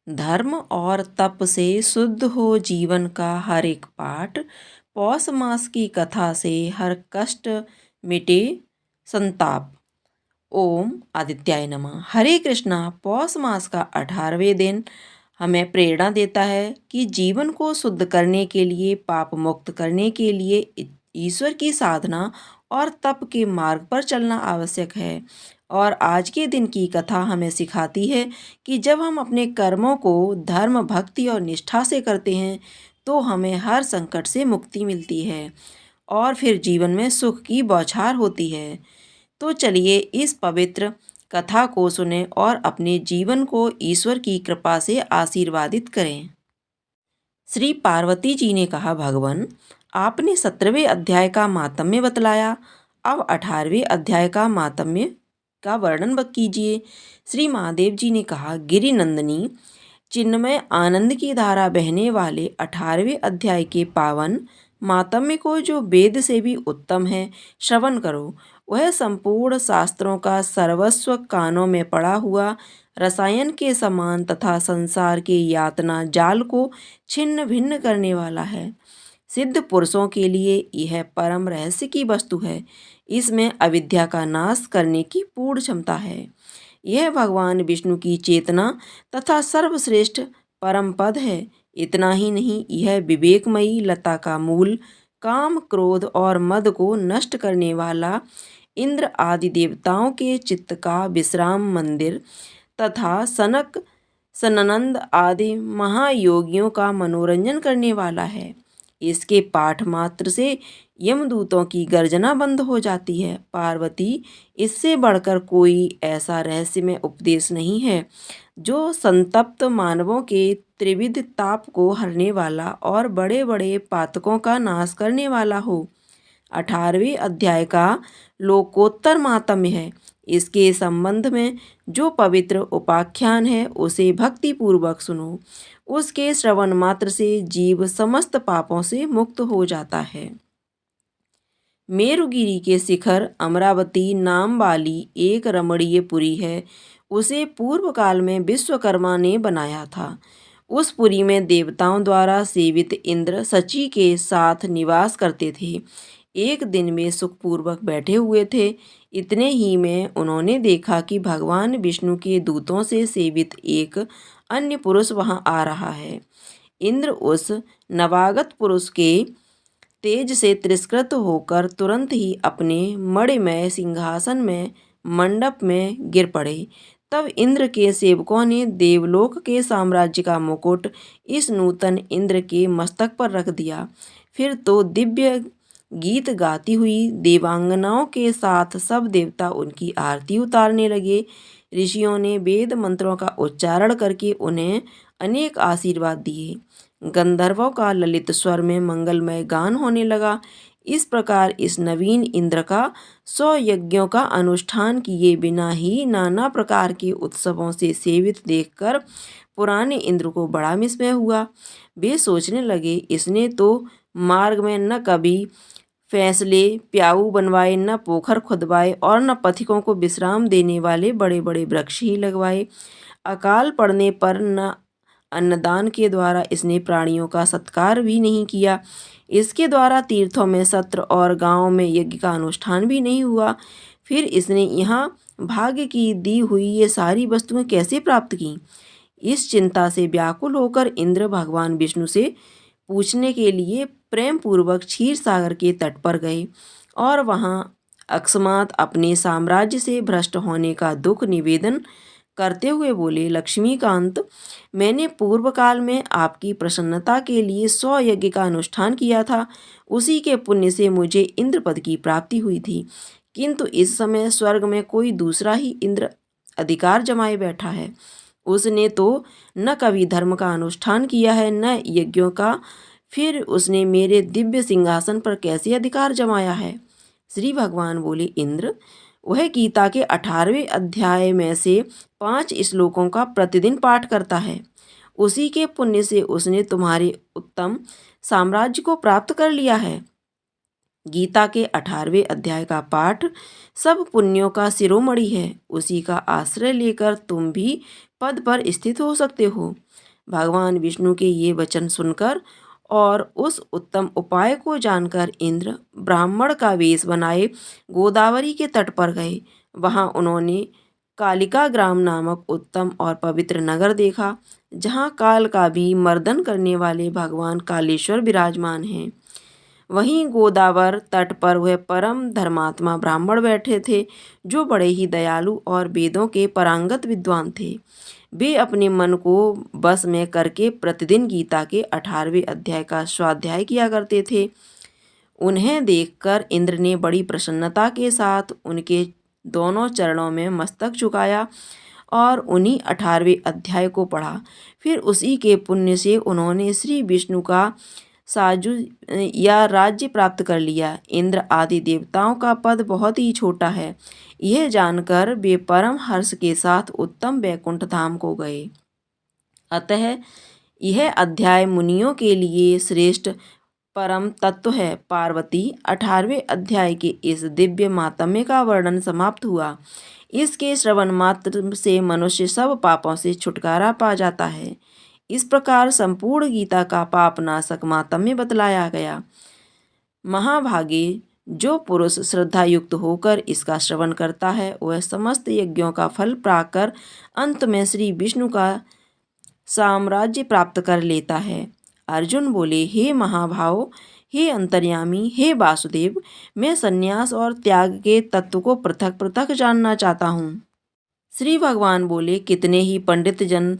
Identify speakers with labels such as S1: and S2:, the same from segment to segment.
S1: धर्म और तप से शुद्ध हो जीवन का हर एक पाठ। पौष मास की कथा से हर कष्ट मिटे संताप। ओम आदित्याय नमः। हरे कृष्णा। पौष मास का 18वें दिन हमें प्रेरणा देता है कि जीवन को शुद्ध करने के लिए, पाप मुक्त करने के लिए ईश्वर की साधना और तप के मार्ग पर चलना आवश्यक है। और आज के दिन की कथा हमें सिखाती है कि जब हम अपने कर्मों को धर्म, भक्ति और निष्ठा से करते हैं तो हमें हर संकट से मुक्ति मिलती है और फिर जीवन में सुख की बौछार होती है। तो चलिए इस पवित्र कथा को सुने और अपने जीवन को ईश्वर की कृपा से आशीर्वादित करें। श्री पार्वती जी ने कहा, भगवान आपने 17वें अध्याय का मातम्य बतलाया, अब 18वें अध्याय का मातम्य का वर्णन कीजिए। श्री महादेव जी ने कहा, गिरि नंदिनी चिन्मय आनंद की धारा बहने वाले 18वें अध्याय के पावन मातम्य को जो वेद से भी उत्तम है, श्रवण करो। वह संपूर्ण शास्त्रों का सर्वस्व कानों में पड़ा हुआ रसायन के समान तथा संसार के यातना जाल को छिन्न भिन्न करने वाला है। सिद्ध पुरुषों के लिए यह परम रहस्य की वस्तु है। इसमें अविद्या का नाश करने की पूर्ण क्षमता है। यह भगवान विष्णु की चेतना तथा सर्वश्रेष्ठ परम पद है। इतना ही नहीं, यह विवेकमयी लता का मूल, काम, क्रोध और मद को नष्ट करने वाला, इंद्र आदि देवताओं के चित्त का विश्राम मंदिर तथा सनक सनंद आदि महायोगियों का मनोरंजन करने वाला है। इसके पाठ मात्र से यमदूतों की गर्जना बंद हो जाती है। पार्वती, इससे बढ़कर कोई ऐसा रहस्यमय उपदेश नहीं है जो संतप्त मानवों के त्रिविध ताप को हरने वाला और बड़े बड़े पातकों का नाश करने वाला हो। 18वें अध्याय का लोकोत्तर मातम्य है। इसके संबंध में जो पवित्र उपाख्यान है उसे भक्ति पूर्वक सुनो। उसके श्रवण मात्र से जीव समस्त पापों से मुक्त हो जाता है। मेरुगिरी के शिखर अमरावती नाम वाली एक रमणीय पुरी है। उसे पूर्व काल में विश्वकर्मा ने बनाया था। उस पुरी में देवताओं द्वारा सेवित इंद्र सची के साथ निवास करते थे। एक दिन वे सुखपूर्वक बैठे हुए थे। इतने ही में उन्होंने देखा कि भगवान विष्णु के दूतों से सेवित एक अन्य पुरुष वहां आ रहा है। इंद्र उस नवागत पुरुष के तेज से तिरस्कृत होकर तुरंत ही अपने मणिमय सिंहासन में मंडप में गिर पड़े। तब इंद्र के सेवकों ने देवलोक के साम्राज्य का मुकुट इस नूतन इंद्र के मस्तक पर रख दिया। फिर तो दिव्य गीत गाती हुई देवांगनाओं के साथ सब देवता उनकी आरती उतारने लगे। ऋषियों ने वेद मंत्रों का उच्चारण करके उन्हें अनेक आशीर्वाद दिए। गंधर्वों का ललित स्वर में मंगलमय गान होने लगा। इस प्रकार इस नवीन इंद्र का 100 यज्ञों का अनुष्ठान किए बिना ही नाना प्रकार के उत्सवों से सेवित देखकर पुराने इंद्र को बड़ा विस्मय हुआ। वे सोचने लगे, इसने तो मार्ग में न कभी फैसले प्याऊ बनवाए, न पोखर खुदवाए और न पथिकों को विश्राम देने वाले बड़े बड़े वृक्ष ही लगवाए। अकाल पड़ने पर न अन्नदान के द्वारा इसने प्राणियों का सत्कार भी नहीं किया। इसके द्वारा तीर्थों में सत्र और गांवों में यज्ञ का अनुष्ठान भी नहीं हुआ। फिर इसने यहाँ भाग्य की दी हुई ये सारी वस्तुएं कैसे प्राप्त की? इस चिंता से व्याकुल होकर इंद्र भगवान विष्णु से पूछने के लिए प्रेम पूर्वक क्षीर सागर के तट पर गए और वहां अकस्मात अपने साम्राज्य से भ्रष्ट होने का दुख निवेदन करते हुए बोले, लक्ष्मीकांत, मैंने पूर्व काल में आपकी प्रसन्नता के लिए 100 यज्ञ का अनुष्ठान किया था। उसी के पुण्य से मुझे इंद्र पद की प्राप्ति हुई थी। किंतु इस समय स्वर्ग में कोई दूसरा ही इंद्र अधिकार जमाए बैठा है। उसने तो न कभी धर्म का अनुष्ठान किया है, न यज्ञों का। फिर उसने मेरे दिव्य सिंहासन पर कैसे अधिकार जमाया है? श्री भगवान बोले, इंद्र, वह गीता के 18वें अध्याय में से 5 श्लोकों का प्रतिदिन पाठ करता है। उसी के पुण्य से उसने तुम्हारे उत्तम साम्राज्य को प्राप्त कर लिया है। गीता के 18वें अध्याय का पाठ सब पुण्यों का शिरोमणि है। उसी का आश्रय लेकर तुम भी पद पर स्थित हो सकते हो। भगवान विष्णु के ये वचन सुनकर और उस उत्तम उपाय को जानकर इंद्र ब्राह्मण का वेश बनाए गोदावरी के तट पर गए। वहां उन्होंने कालिका ग्राम नामक उत्तम और पवित्र नगर देखा, जहां काल का भी मर्दन करने वाले भगवान कालेश्वर विराजमान हैं। वहीं गोदावर तट पर वह परम धर्मात्मा ब्राह्मण बैठे थे, जो बड़े ही दयालु और वेदों के पारंगत विद्वान थे। वे अपने मन को बस में करके प्रतिदिन गीता के 18वें अध्याय का स्वाध्याय किया करते थे। उन्हें देखकर इंद्र ने बड़ी प्रसन्नता के साथ उनके दोनों चरणों में मस्तक झुकाया और उन्हीं 18वें अध्याय को पढ़ा। फिर उसी के पुण्य से उन्होंने श्री विष्णु का साजु या राज्य प्राप्त कर लिया। इंद्र आदि देवताओं का पद बहुत ही छोटा है, यह जानकर वे परम हर्ष के साथ उत्तम वैकुंठ धाम को गए। अतः यह अध्याय मुनियों के लिए श्रेष्ठ परम तत्व है। पार्वती 18वें अध्याय के इस दिव्य मातम्य का वर्णन समाप्त हुआ। इसके श्रवण मात्र से मनुष्य सब पापों से छुटकारा पा जाता है। इस प्रकार संपूर्ण गीता का पापनाशक मातम्य बतलाया गया। महाभागे, जो पुरुष श्रद्धा युक्त होकर इसका श्रवण करता है, वह समस्त यज्ञों का फल पाकर अंत में श्री विष्णु का साम्राज्य प्राप्त कर लेता है। अर्जुन बोले, हे महाभाव, हे अंतर्यामी, हे वासुदेव, मैं संन्यास और त्याग के तत्व को पृथक पृथक जानना चाहता हूँ। श्री भगवान बोले, कितने ही पंडित जन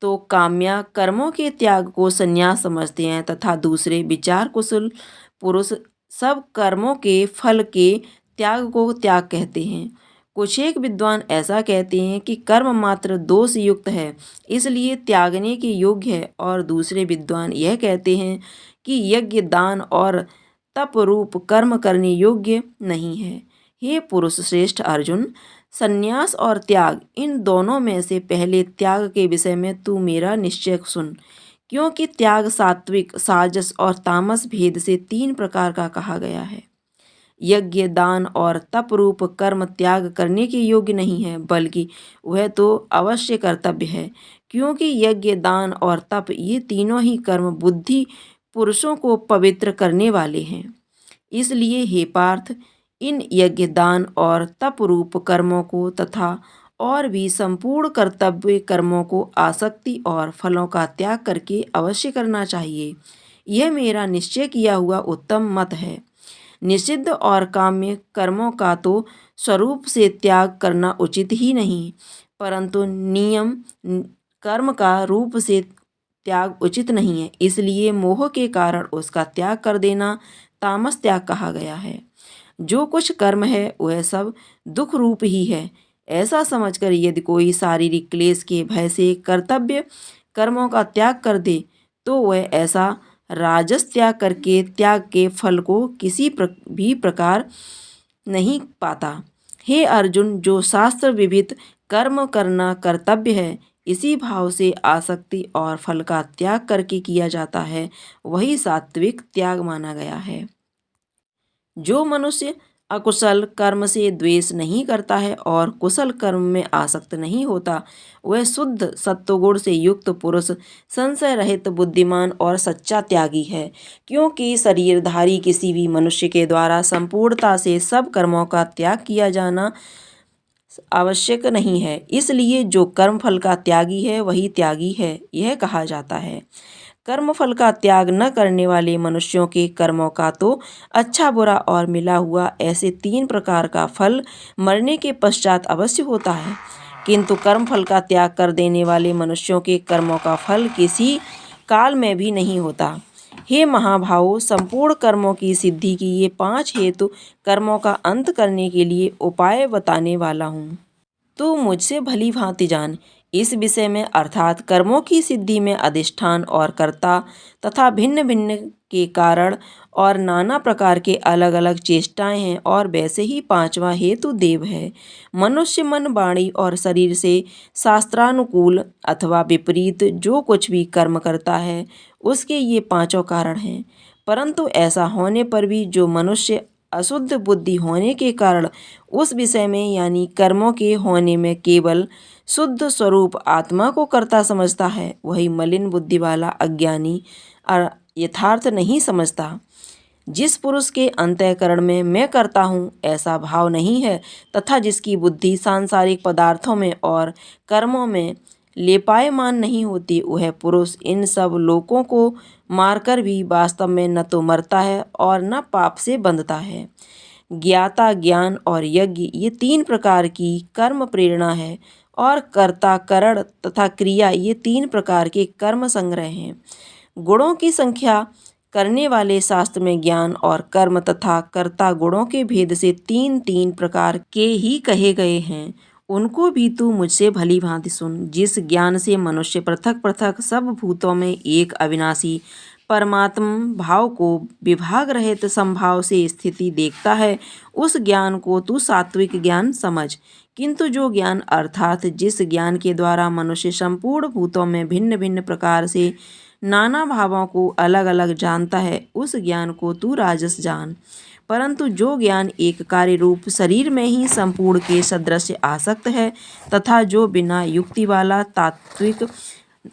S1: तो काम्या कर्मों के त्याग को संन्यास समझते हैं तथा दूसरे विचार कुशल पुरुष सब कर्मों के फल के त्याग को त्याग कहते हैं। कुछ एक विद्वान ऐसा कहते हैं कि कर्म मात्र दोष युक्त है, इसलिए त्यागने के योग्य है, और दूसरे विद्वान यह कहते हैं कि यज्ञ दान और तप रूप कर्म करने योग्य नहीं है। हे पुरुष श्रेष्ठ अर्जुन, संन्यास और त्याग, इन दोनों में से पहले त्याग के विषय में तू मेरा निश्चय सुन, क्योंकि त्याग सात्विक, साजस और तामस भेद से 3 प्रकार का कहा गया है। यज्ञ दान और तप रूप कर्म त्याग करने के योग्य नहीं है, बल्कि वह तो अवश्य कर्तव्य है, क्योंकि यज्ञ दान और तप ये तीनों ही कर्म बुद्धि पुरुषों को पवित्र करने वाले हैं। इसलिए हे पार्थ, इन यज्ञ दान और तप रूप कर्मों को तथा और भी संपूर्ण कर्तव्य कर्मों को आसक्ति और फलों का त्याग करके अवश्य करना चाहिए। यह मेरा निश्चय किया हुआ उत्तम मत है। निषिद्ध और काम्य कर्मों का तो स्वरूप से त्याग करना उचित ही नहीं, परंतु नियम कर्म का रूप से त्याग उचित नहीं है, इसलिए मोह के कारण उसका त्याग कर देना तामस त्याग कहा गया है। जो कुछ कर्म है वह सब दुख रूप ही है, ऐसा समझकर यदि कोई शारीरिक क्लेश के भय से कर्तव्य कर्मों का त्याग कर दे, तो वह ऐसा राजस त्याग करके त्याग के फल को किसी भी प्रकार नहीं पाता। हे अर्जुन, जो शास्त्र विहित कर्म करना कर्तव्य है, इसी भाव से आसक्ति और फल का त्याग करके किया जाता है, वही सात्विक त्याग माना गया है। जो मनुष्य अकुशल कर्म से द्वेष नहीं करता है और कुशल कर्म में आसक्त नहीं होता, वह शुद्ध सत्वगुण से युक्त पुरुष संशय रहित बुद्धिमान और सच्चा त्यागी है, क्योंकि शरीरधारी किसी भी मनुष्य के द्वारा संपूर्णता से सब कर्मों का त्याग किया जाना आवश्यक नहीं है। इसलिए जो कर्म फल का त्यागी है वही त्यागी है, यह कहा जाता है। कर्म फल का त्याग न करने वाले मनुष्यों के कर्मों का तो अच्छा बुरा और मिला हुआ ऐसे 3 प्रकार का फल मरने के पश्चात अवश्य होता है, किंतु कर्म फल का त्याग कर देने वाले मनुष्यों के कर्मों का फल किसी काल में भी नहीं होता। हे महाभावों, संपूर्ण कर्मों की सिद्धि की ये 5 हेतु कर्मों का अंत करने के लिए उपाय बताने वाला हूँ। तू मुझसे भली भांति जान इस विषय में, अर्थात कर्मों की सिद्धि में अधिष्ठान और कर्ता तथा भिन्न भिन्न के कारण और नाना प्रकार के अलग अलग चेष्टाएं हैं, और वैसे ही 5वां हेतु देव है। मनुष्य मन, वाणी और शरीर से शास्त्रानुकूल अथवा विपरीत जो कुछ भी कर्म करता है, उसके ये 5 कारण हैं। परंतु ऐसा होने पर भी जो मनुष्य अशुद्ध बुद्धि होने के कारण उस विषय में यानी कर्मों के होने में केवल शुद्ध स्वरूप आत्मा को कर्ता समझता है, वही मलिन बुद्धि वाला अज्ञानी यथार्थ नहीं समझता। जिस पुरुष के अंतःकरण में मैं करता हूँ ऐसा भाव नहीं है तथा जिसकी बुद्धि सांसारिक पदार्थों में और कर्मों में लेपायमान नहीं होती, वह पुरुष इन सब लोकों को मारकर भी वास्तव में न तो मरता है और न पाप से बंधता है। ज्ञाता, ज्ञान और यज्ञ ये 3 प्रकार की कर्म प्रेरणा है और कर्ता, करण तथा क्रिया ये 3 प्रकार के कर्म संग्रह हैं। गुणों की संख्या करने वाले शास्त्र में ज्ञान और कर्म तथा कर्ता गुणों के भेद से 3-3 प्रकार के ही कहे गए हैं। उनको भी तू मुझसे भली भांति सुन। जिस ज्ञान से मनुष्य पृथक पृथक सब भूतों में एक अविनाशी परमात्म भाव को विभाग रहित संभाव से स्थिति देखता है, उस ज्ञान को तू सात्विक ज्ञान समझ। किंतु जो ज्ञान अर्थात जिस ज्ञान के द्वारा मनुष्य संपूर्ण भूतों में भिन्न भिन्न प्रकार से नाना भावों को अलग अलग जानता है, उस ज्ञान को तू राजस जान। परंतु जो ज्ञान एक कार्य रूप शरीर में ही संपूर्ण के सदृश आसक्त है तथा जो बिना युक्ति वाला तात्विक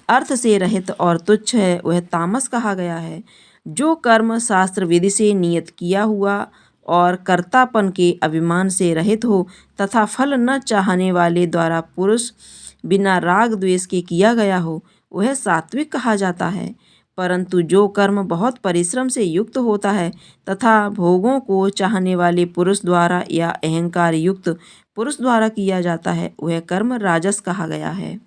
S1: अर्थ से रहित और तुच्छ है, वह तामस कहा गया है। जो कर्म शास्त्र विधि से नियत किया हुआ और कर्तापन के अभिमान से रहित हो तथा फल न चाहने वाले द्वारा पुरुष बिना राग द्वेष के किया गया हो, वह सात्विक कहा जाता है। परंतु जो कर्म बहुत परिश्रम से युक्त होता है तथा भोगों को चाहने वाले पुरुष द्वारा या अहंकार युक्त पुरुष द्वारा किया जाता है, वह कर्म राजस कहा गया है।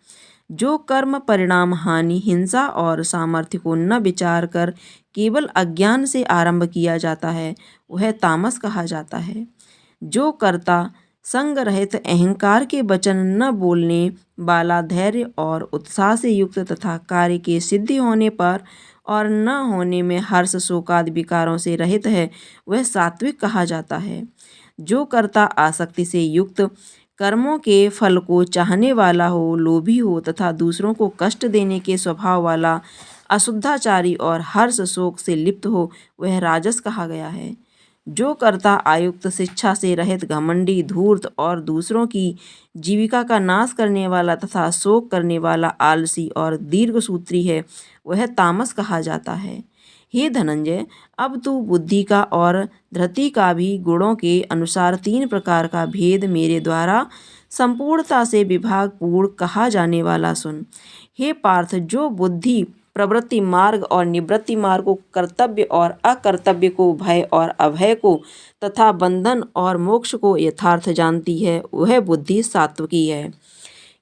S1: जो कर्म परिणाम हानि, हिंसा और सामर्थ्य को न विचार कर केवल अज्ञान से आरंभ किया जाता है, वह तामस कहा जाता है। जो कर्ता संग रहित अहंकार के वचन न बोलने वाला, धैर्य और उत्साह से युक्त तथा कार्य के सिद्धि होने पर और न होने में हर्ष शोकादि विकारों से रहित है, वह सात्विक कहा जाता है। जो कर्ता आसक्ति से युक्त कर्मों के फल को चाहने वाला हो, लोभी हो तथा दूसरों को कष्ट देने के स्वभाव वाला, अशुद्धाचारी और हर्ष शोक से लिप्त हो, वह राजस कहा गया है। जो कर्ता आयुक्त, शिक्षा से रहित, घमंडी, धूर्त और दूसरों की जीविका का नाश करने वाला तथा शोक करने वाला, आलसी और दीर्घसूत्री है, वह तामस कहा जाता है। हे धनंजय, अब तू बुद्धि का और धृति का भी गुणों के अनुसार 3 प्रकार का भेद मेरे द्वारा संपूर्णता से विभाग पूर्ण कहा जाने वाला सुन। हे पार्थ, जो बुद्धि प्रवृत्ति मार्ग और निवृत्ति मार्ग को, कर्तव्य और अकर्तव्य को, भय और अभय को तथा बंधन और मोक्ष को यथार्थ जानती है, वह बुद्धि सात्विकी है।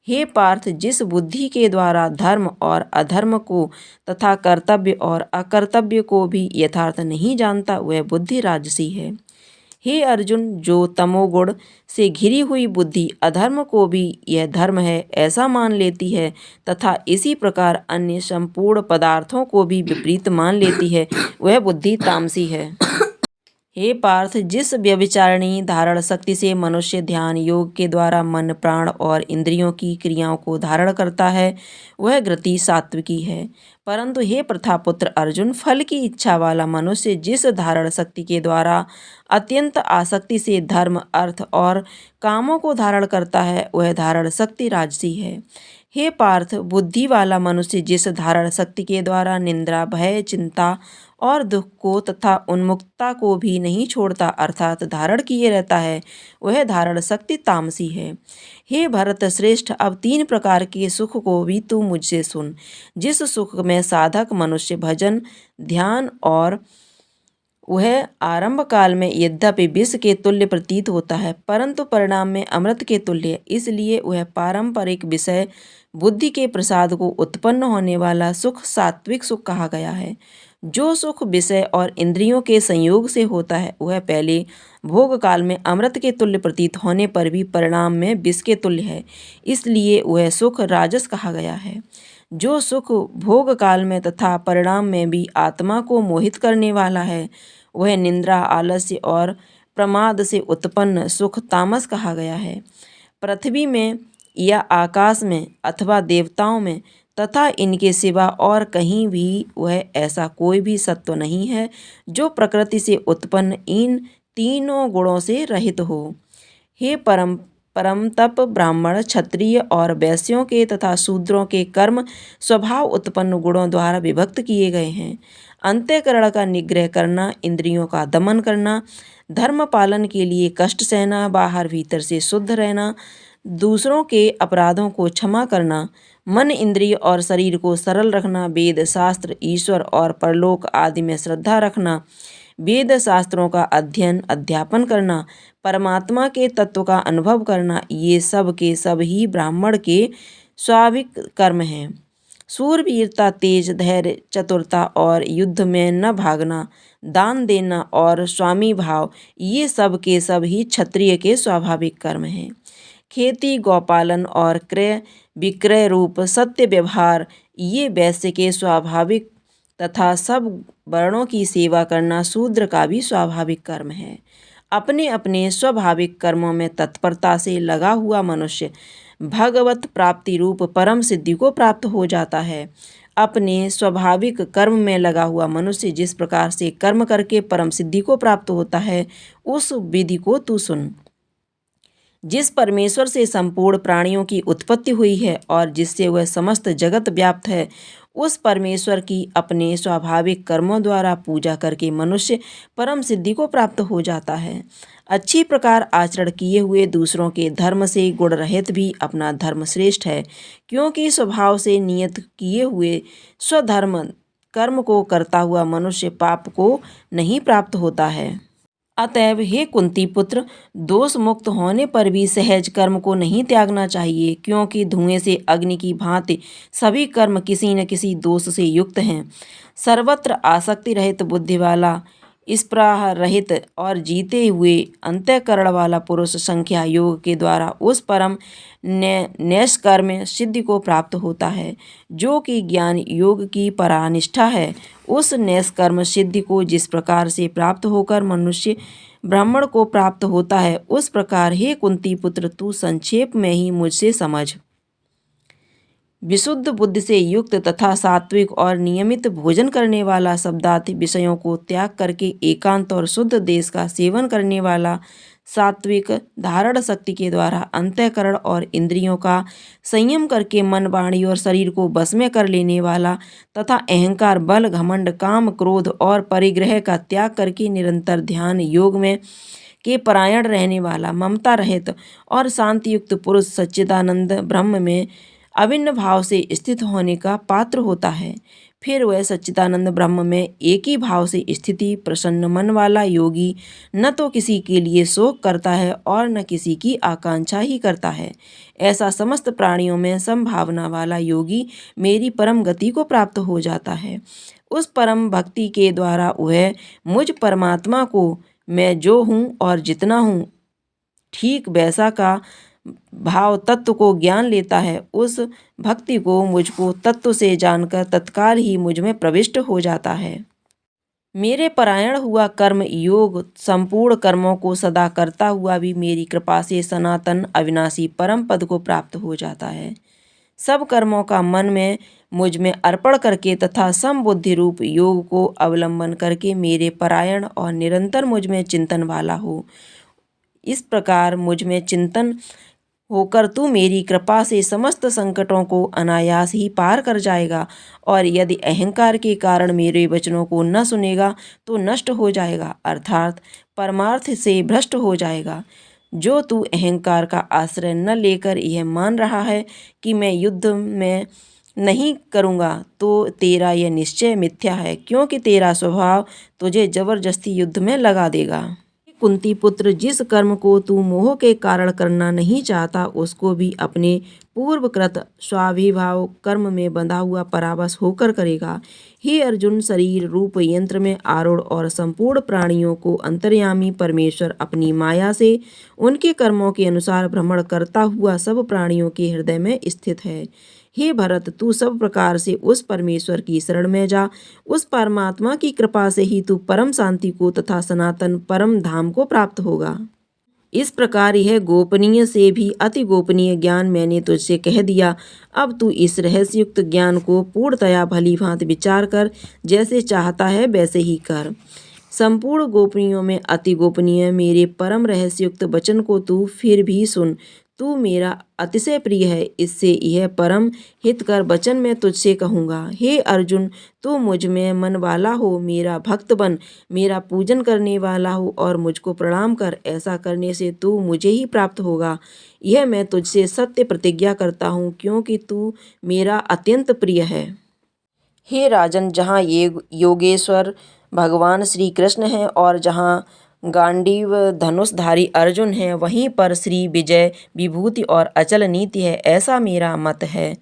S1: हे पार्थ, जिस बुद्धि के द्वारा धर्म और अधर्म को तथा कर्तव्य और अकर्तव्य को भी यथार्थ नहीं जानता, वह बुद्धि राजसी है। हे अर्जुन, जो तमोगुण से घिरी हुई बुद्धि अधर्म को भी यह धर्म है ऐसा मान लेती है तथा इसी प्रकार अन्य संपूर्ण पदार्थों को भी विपरीत मान लेती है, वह बुद्धि तामसी है। हे पार्थ, जिस व्यभिचारिणी धारण शक्ति से मनुष्य ध्यान योग के द्वारा मन, प्राण और इंद्रियों की क्रियाओं को धारण करता है, वह गति सात्विकी है। परंतु हे प्रथापुत्र अर्जुन, फल की इच्छा वाला मनुष्य जिस धारण शक्ति के द्वारा अत्यंत आसक्ति से धर्म, अर्थ और कामों को धारण करता है, वह धारण शक्ति राजसी है। हे पार्थ, बुद्धि वाला मनुष्य जिस धारण शक्ति के द्वारा निंद्रा, भय, चिंता और दुख को तथा उन्मुक्तता को भी नहीं छोड़ता अर्थात धारण किए रहता है, वह धारण शक्ति तामसी है। हे भरत श्रेष्ठ, अब 3 प्रकार के सुख को भी तू मुझसे सुन। जिस सुख में साधक मनुष्य भजन, ध्यान और वह आरंभ काल में यद्यपि विष के तुल्य प्रतीत होता है, परंतु परिणाम में अमृत के तुल्य है, इसलिए वह पारंपरिक विषय बुद्धि के प्रसाद को उत्पन्न होने वाला सुख सात्विक सुख कहा गया है। जो सुख विषय और इंद्रियों के संयोग से होता है, वह पहले भोग काल में अमृत के तुल्य प्रतीत होने पर भी परिणाम में विष के तुल्य है, इसलिए वह सुख राजस कहा गया है। जो सुख भोग काल में तथा परिणाम में भी आत्मा को मोहित करने वाला है, वह निंद्रा, आलस्य और प्रमाद से उत्पन्न सुख तामस कहा गया है। पृथ्वी में या आकाश में अथवा देवताओं में तथा इनके सिवा और कहीं भी वह ऐसा कोई भी सत्व नहीं है जो प्रकृति से उत्पन्न इन तीनों गुणों से रहित हो। हे परम तप ब्राह्मण, क्षत्रिय और वैश्यों के तथा शूद्रों के कर्म स्वभाव उत्पन्न गुणों द्वारा विभक्त किए गए हैं। अंतःकरण का निग्रह करना, इंद्रियों का दमन करना, धर्म पालन के लिए कष्ट सहना, बाहर भीतर से शुद्ध रहना, दूसरों के अपराधों को क्षमा करना, मन इंद्रिय और शरीर को सरल रखना, वेद शास्त्र, ईश्वर और परलोक आदि में श्रद्धा रखना, वेद शास्त्रों का अध्ययन अध्यापन करना, परमात्मा के तत्व का अनुभव करना, ये सब के सब ही ब्राह्मण के स्वाभाविक कर्म हैं। सूरवीरता, तेज, धैर्य, चतुरता और युद्ध में न भागना, दान देना और स्वामी भाव, ये सब के सब ही क्षत्रिय के स्वाभाविक कर्म हैं। खेती, गौपालन और क्रय विक्रय रूप सत्य व्यवहार, ये वैश्य के स्वाभाविक तथा सब वर्णों की सेवा करना शूद्र का भी स्वाभाविक कर्म है। अपने अपने स्वाभाविक कर्मों में तत्परता से लगा हुआ मनुष्य भगवत प्राप्ति रूप परम सिद्धि को प्राप्त हो जाता है। अपने स्वाभाविक कर्म में लगा हुआ मनुष्य जिस प्रकार से कर्म करके परम सिद्धि को प्राप्त होता है, उस विधि को तू सुन। जिस परमेश्वर से संपूर्ण प्राणियों की उत्पत्ति हुई है और जिससे वह समस्त जगत व्याप्त है, उस परमेश्वर की अपने स्वाभाविक कर्मों द्वारा पूजा करके मनुष्य परम सिद्धि को प्राप्त हो जाता है। अच्छी प्रकार आचरण किए हुए दूसरों के धर्म से गुण रहित भी अपना धर्म श्रेष्ठ है, क्योंकि स्वभाव से नियत किए हुए स्वधर्म कर्म को करता हुआ मनुष्य पाप को नहीं प्राप्त होता है। अतएव हे कुंती पुत्र, दोष मुक्त होने पर भी सहज कर्म को नहीं त्यागना चाहिए, क्योंकि धुएं से अग्नि की भांति सभी कर्म किसी न किसी दोष से युक्त हैं। सर्वत्र आसक्ति रहित बुद्धि वाला, स्पृहा रहित और जीते हुए अंतःकरण वाला पुरुष संख्या योग के द्वारा उस परम नैष्कर्म सिद्धि को प्राप्त होता है, जो कि ज्ञान योग की परानिष्ठा है। उस नैष्कर्म सिद्धि को जिस प्रकार से प्राप्त होकर मनुष्य ब्राह्मण को प्राप्त होता है, उस प्रकार हे कुंती पुत्र, तू संक्षेप में ही मुझसे समझ। विशुद्ध बुद्धि से युक्त तथा सात्विक और नियमित भोजन करने वाला, शब्दार्थ विषयों को त्याग करके एकांत और शुद्ध देश का सेवन करने वाला, सात्विक धारण शक्ति के द्वारा अंतःकरण और इंद्रियों का संयम करके मन, वाणी और शरीर को वश में कर लेने वाला तथा अहंकार, बल, घमंड, काम, क्रोध और परिग्रह का त्याग करके निरंतर ध्यान योग में के परायण रहने वाला, ममता रहित और शांतियुक्त पुरुष सच्चिदानंद ब्रह्म में अभिन्न भाव से स्थित होने का पात्र होता है। फिर वह सच्चिदानंद ब्रह्म में एक ही भाव से स्थिति प्रसन्न मन वाला योगी न तो किसी के लिए शोक करता है और न किसी की आकांक्षा ही करता है। ऐसा समस्त प्राणियों में संभावना वाला योगी मेरी परम गति को प्राप्त हो जाता है। उस परम भक्ति के द्वारा वह मुझ परमात्मा को मैं जो हूँ और जितना हूँ ठीक वैसा का भाव तत्व को ज्ञान लेता है। उस भक्ति को मुझको तत्व से जानकर तत्काल ही मुझ में प्रविष्ट हो जाता है। मेरे परायण हुआ कर्म योग संपूर्ण कर्मों को सदा करता हुआ भी मेरी कृपा से सनातन अविनाशी परम पद को प्राप्त हो जाता है। सब कर्मों का मन में मुझ में अर्पण करके तथा समबुद्धि रूप योग को अवलंबन करके मेरे परायण और निरंतर मुझ में चिंतन वाला हो। इस प्रकार मुझ में चिंतन होकर तू मेरी कृपा से समस्त संकटों को अनायास ही पार कर जाएगा, और यदि अहंकार के कारण मेरे वचनों को न सुनेगा तो नष्ट हो जाएगा, अर्थात परमार्थ से भ्रष्ट हो जाएगा। जो तू अहंकार का आश्रय न लेकर यह मान रहा है कि मैं युद्ध में नहीं करूँगा, तो तेरा यह निश्चय मिथ्या है, क्योंकि तेरा स्वभाव तुझे जबरदस्ती युद्ध में लगा देगा। कुंती पुत्र, जिस कर्म को तू मोह के कारण करना नहीं चाहता, उसको भी अपने पूर्वकृत स्वाभिभाव कर्म में बंधा हुआ परावश होकर करेगा। हे अर्जुन, शरीर रूप यंत्र में आरूढ़ और संपूर्ण प्राणियों को अंतर्यामी परमेश्वर अपनी माया से उनके कर्मों के अनुसार भ्रमण करता हुआ सब प्राणियों के हृदय में स्थित है। हे भरत, तू सब प्रकार से उस परमेश्वर की शरण में जा। उस परमात्मा की कृपा से ही तू परम शांति को तथा सनातन परम धाम को प्राप्त होगा। इस प्रकार यह गोपनीय से भी अति गोपनीय ज्ञान मैंने तुझसे कह दिया। अब तू इस रहस्युक्त ज्ञान को पूर्णतया भली भांति विचार कर, जैसे चाहता है वैसे ही कर। संपूर्ण गोपनीयों में अति गोपनीय मेरे परम रहस्ययुक्त वचन को तू फिर भी सुन। तू मेरा अतिशय प्रिय है, इससे यह परम हितकर वचन मैं तुझसे कहूँगा। हे अर्जुन, तू मुझ में मन वाला हो, मेरा भक्त बन, मेरा पूजन करने वाला हो और मुझको प्रणाम कर। ऐसा करने से तू मुझे ही प्राप्त होगा। यह मैं तुझसे सत्य प्रतिज्ञा करता हूँ, क्योंकि तू मेरा अत्यंत प्रिय है। हे राजन, जहाँ ये योगेश्वर भगवान श्री कृष्ण हैं और जहाँ गांडीव धनुषधारी अर्जुन हैं, वहीं पर श्री विजय विभूति और अचल नीति है, ऐसा मेरा मत है।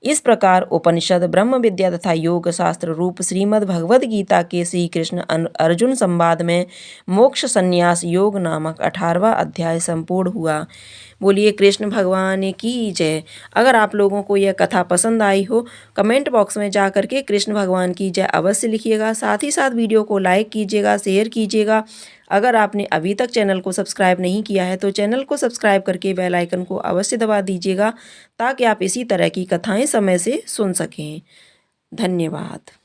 S1: इस प्रकार उपनिषद, ब्रह्म विद्या तथा योग शास्त्र रूप श्रीमद् भगवद गीता के श्री कृष्ण अर्जुन संवाद में मोक्ष संन्यास योग नामक 18वां अध्याय संपूर्ण हुआ। बोलिए कृष्ण भगवान की जय। अगर आप लोगों को यह कथा पसंद आई हो, कमेंट बॉक्स में जा करके कृष्ण भगवान की जय अवश्य लिखिएगा। साथ ही साथ वीडियो को लाइक कीजिएगा, शेयर कीजिएगा। अगर आपने अभी तक चैनल को सब्सक्राइब नहीं किया है तो चैनल को सब्सक्राइब करके बेल आइकन को अवश्य दबा दीजिएगा, ताकि आप इसी तरह की कथाएं समय से सुन सकें। धन्यवाद।